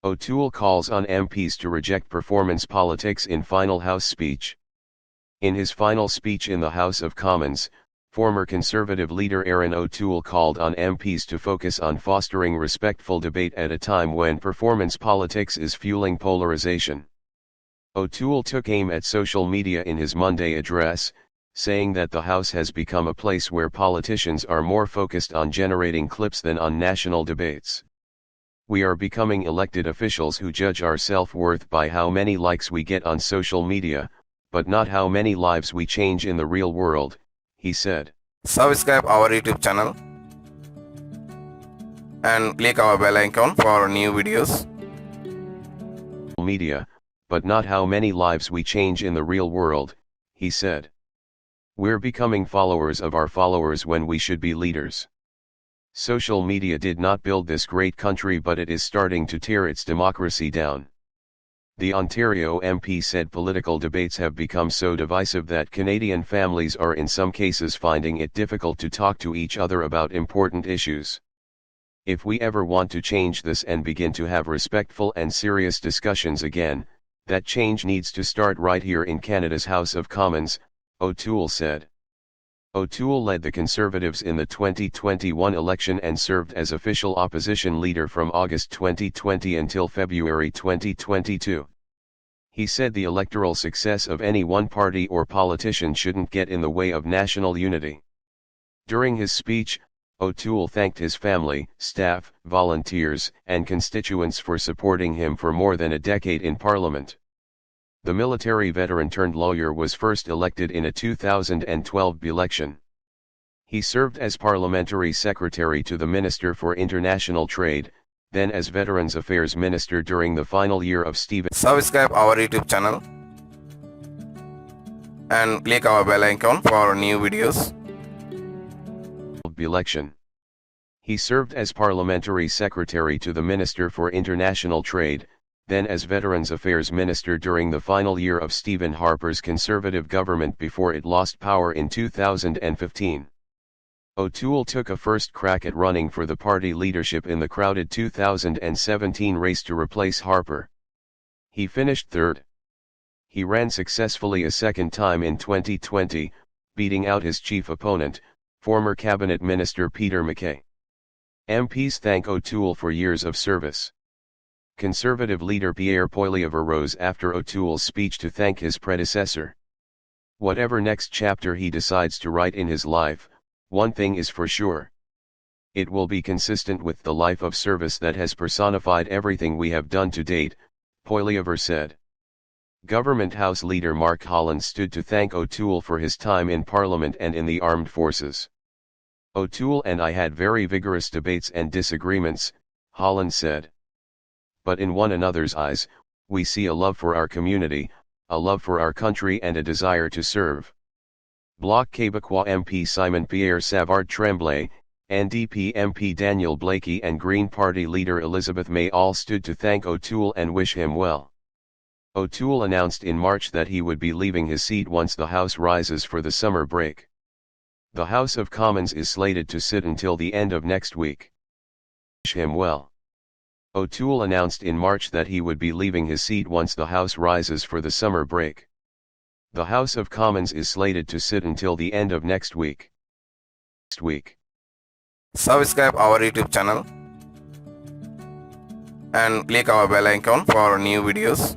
O'Toole calls on MPs to reject performance politics in final House speech. In his final speech in the House of Commons, former Conservative leader Erin O'Toole called on MPs to focus on fostering respectful debate at a time when performance politics is fueling polarization. O'Toole took aim at social media in his Monday address, saying that the House has become a place where politicians are more focused on generating clips than on national debates. We are becoming elected officials who judge our self-worth by how many likes we get on social media, but not how many lives we change in the real world, he said. Subscribe our YouTube channel and click our bell icon for new videos. Media, but not how many lives we change in the real world, he said. We're becoming followers of our followers when we should be leaders. Social media did not build this great country, but it is starting to tear its democracy down. The Ontario MP said political debates have become so divisive that Canadian families are in some cases finding it difficult to talk to each other about important issues. If we ever want to change this and begin to have respectful and serious discussions again, that change needs to start right here in Canada's House of Commons, O'Toole said. O'Toole led the Conservatives in the 2021 election and served as official opposition leader from August 2020 until February 2022. He said the electoral success of any one party or politician shouldn't get in the way of national unity. During his speech, O'Toole thanked his family, staff, volunteers, and constituents for supporting him for more than a decade in Parliament. The military veteran turned lawyer was first elected in a 2012 election. He served as parliamentary secretary to the Minister for International Trade, then as Veterans Affairs Minister during the final year of Stephen. Subscribe our YouTube channel and click our bell icon for new videos. Election. He served as parliamentary secretary to the Minister for International Trade, then as Veterans Affairs Minister during the final year of Stephen Harper's Conservative government before it lost power in 2015. O'Toole took a first crack at running for the party leadership in the crowded 2017 race to replace Harper. He finished third. He ran successfully a second time in 2020, beating out his chief opponent, former Cabinet Minister Peter MacKay. MPs thank O'Toole for years of service. Conservative leader Pierre Poilievre rose after O'Toole's speech to thank his predecessor. Whatever next chapter he decides to write in his life, one thing is for sure. It will be consistent with the life of service that has personified everything we have done to date, Poilievre said. Government House leader Mark Holland stood to thank O'Toole for his time in Parliament and in the armed forces. O'Toole and I had very vigorous debates and disagreements, Holland said. But in one another's eyes, we see a love for our community, a love for our country and a desire to serve. Bloc Québécois MP Simon Pierre Savard Tremblay, NDP MP Daniel Blaikie and Green Party leader Elizabeth May all stood to thank O'Toole and wish him well. O'Toole announced in March that he would be leaving his seat once the House rises for the summer break. The House of Commons is slated to sit until the end of next week. Wish him well. O'Toole announced in March that he would be leaving his seat once the House rises for the summer break. The House of Commons is slated to sit until the end of next week. Subscribe our YouTube channel and click our bell icon for new videos.